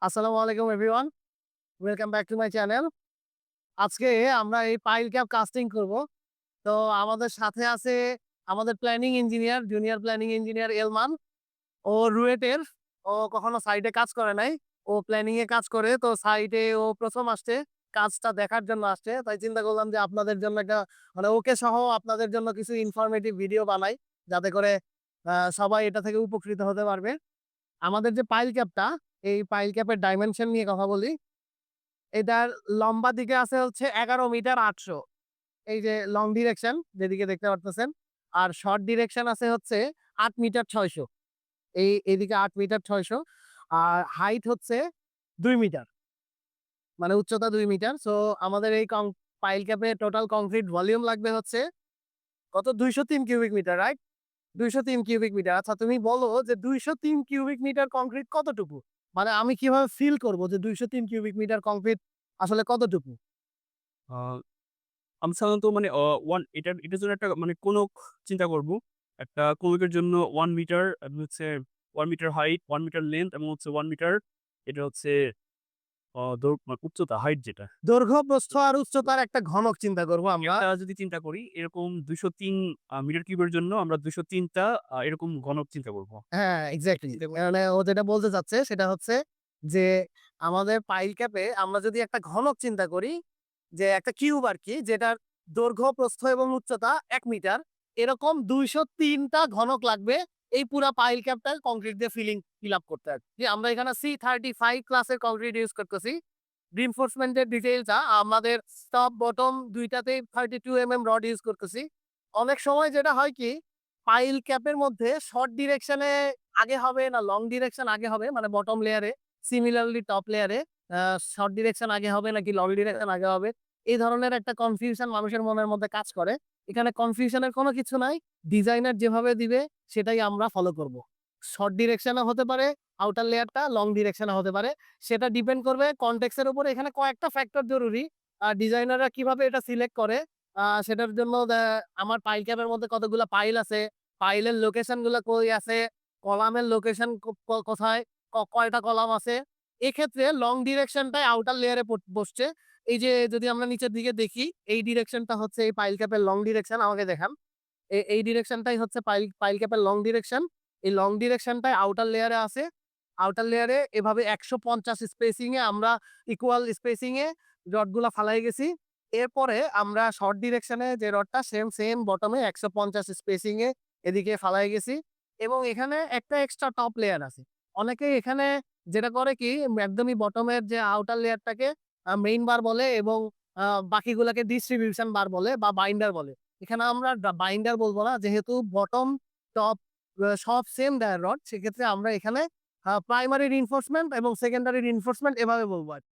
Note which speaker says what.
Speaker 1: আসসালামু আলাইকুম everyone. Welcome back to my channel. আজকে আমরা এই পাইল ক্যাপ কাস্টিং করব। তো আমাদের সাথে আছে আমাদের planning engineer, junior planning engineer এলমান। ও রুয়েটের। ও কখনো সাইটে কাজ করে নাই। ও প্ল্যানিং এ কাজ করে। তো সাইটে ও ১ম আসছে। কাজটা দেখার জন্য আসছে। তাই চিন্তা করলাম যে আপনাদের জন্য একটা মানে ওকে সহ আপনাদের জন্য কিছু ইনফরমেটিভ ভিডিও বানাই। যাতে করে সবাই এটা থেকে উপকৃত হতে পারবে। আমাদের যে পাইল ক্যাপটা, এই পাইল ক্যাপের ডাইমেনশন নিয়ে কথা বলি। এটার লম্বা দিকে আছে হচ্ছে ১১ মিটার ৮০০। এই যে লং ডিরেকশন যেদিকে দেখতে পারতেছেন। আর শর্ট ডিরেকশন আছে হচ্ছে ৮ মিটার ৬০০। এদিকে ৮ মিটার ৬০০। আর হাইট হচ্ছে ২ মিটার। মানে উচ্চতা ২ মিটার। সো আমাদের এই পাইল ক্যাপে টোটাল কংক্রিট ভলিউম লাগবে হচ্ছে কত ২০৩ cubic metre, right? ২০৩ cubic metre. আচ্ছা তুমি বলো যে ২০৩ কিউবিক মিটার কংক্রিট কতটুকু? মানে আমি কিভাবে ফিল করব যে ২০৩ কিউবিক মিটার কংক্রিট আসলে কতটুকু?
Speaker 2: আ আমি সাধারণত মানে এটার জন্য একটা মানে কোনক চিন্তা করব। একটা কোনকের জন্য ১ মিটার এবং হচ্ছে ১ মিটার হাইট, ১ মিটার লেংথ এবং হচ্ছে ১ মিটার এটা হচ্ছে উচ্চতা হাইট যেটা।
Speaker 1: দৈর্ঘ্য, প্রস্থ আর উচ্চতার একটা ঘনক চিন্তা করব আমরা।
Speaker 2: এটা যদি চিন্তা করি এরকম ২০৩ মিটার কিউবের জন্য আমরা ২০৩ টা এরকম ঘনক চিন্তা করব।
Speaker 1: হ্যাঁ, এক্সাক্টলি। মানে ও যেটা বলতে চাচ্ছে সেটা হচ্ছে যে আমাদের পাইল ক্যাপে আমরা যদি একটা ঘনক চিন্তা করি যে একটা কিউব আরকি যেটার দৈর্ঘ্য, প্রস্থ এবং উচ্চতা ১ মিটার। এরকম ২০৩ টা ঘনক লাগবে এই পুরা পাইল ক্যাপটা কংক্রিট দিয়ে ফিল আপ করতে আরকি। আমরা এখানে C35 ক্লাসের কংক্রিট ইউজ করতেছি। রিইনফোর্সমেন্ট এর ডিটেইলটা আমাদের টপ বটম ২ টাতেই 32 রড ইউজ করতেছি। অনেক সময় যেটা হয় কি পাইল ক্যাপের মধ্যে শর্ট ডিরেকশন এ আগে হবে না লং ডিরেকশন আগে হবে মানে বটম লেয়ারে সিমিলারলি টপ লেয়ারে শর্ট ডিরেকশন আগে হবে নাকি লং ডিরেকশন আগে হবে এই ধরনের একটা কনফিউশন মানুষের মনের মধ্যে কাজ করে। এখানে কনফিউশনের কোনো কিছু নাই। ডিজাইনার যেভাবে দিবে সেটাই আমরা ফলো করব। শর্ট ডিরেকশনে হতে পারে আউটার লেয়ারটা, লং ডিরেকশনে হতে পারে। সেটা ডিপেন্ড করবে কনটেক্সট এর উপরে। এখানে কয়েকটা ফ্যাক্টর জরুরি। ডিজাইনাররা কিভাবে এটা সিলেক্ট করে সেটার জন্য আমার পাইল ক্যাপের মধ্যে কতগুলা পাইল আছে, পাইলের লোকেশন গুলা কই আছে, কলামের লোকেশন কোথায়, কয়টা কলাম আছে। এক্ষেত্রে লং ডিরেকশনটাই আউটার লেয়ারে বসছে। এই যে যদি আমরা নিচের দিকে দেখি, এই ডিরেকশনটা হচ্ছে এই পাইল ক্যাপের লং ডিরেকশন আমাকে দেখান। এই ডিরেকশনটাই হচ্ছে পাইল ক্যাপের লং ডিরেকশন। এই লং ডিরেকশনটাই আউটার লেয়ারে আছে। আউটার লেয়ারে এভাবে ১৫০ স্পেসিং এ আমরা ইকুয়াল স্পেসিং এ রডগুলা ফালাই গেছি। এরপরে আমরা শর্ট ডিরেকশনে যে রডটা সেম বটমে ১৫০ স্পেসিং এ এদিকে ফালায় গেছি এবং এখানে একটা এক্সট্রা টপ লেয়ার আছে। অনেকেই এখানে যেটা করে কি একদমই বটমের যে আউটার লেয়ারটাকে মেইন বার বলে এবং আ বাকিগুলাকে ডিস্ট্রিবিউশন বার বলে বা বাইন্ডার বলে। এখানে আমরা বাইন্ডার বলব না যেহেতু বটম, টপ সব সেম ডায়ার রড সেক্ষেত্রে আমরা এখানে প্রাইমারি রিইনফোর্সমেন্ট এবং সেকেন্ডারি রিইনফোর্সমেন্ট এভাবে বলব আরকি।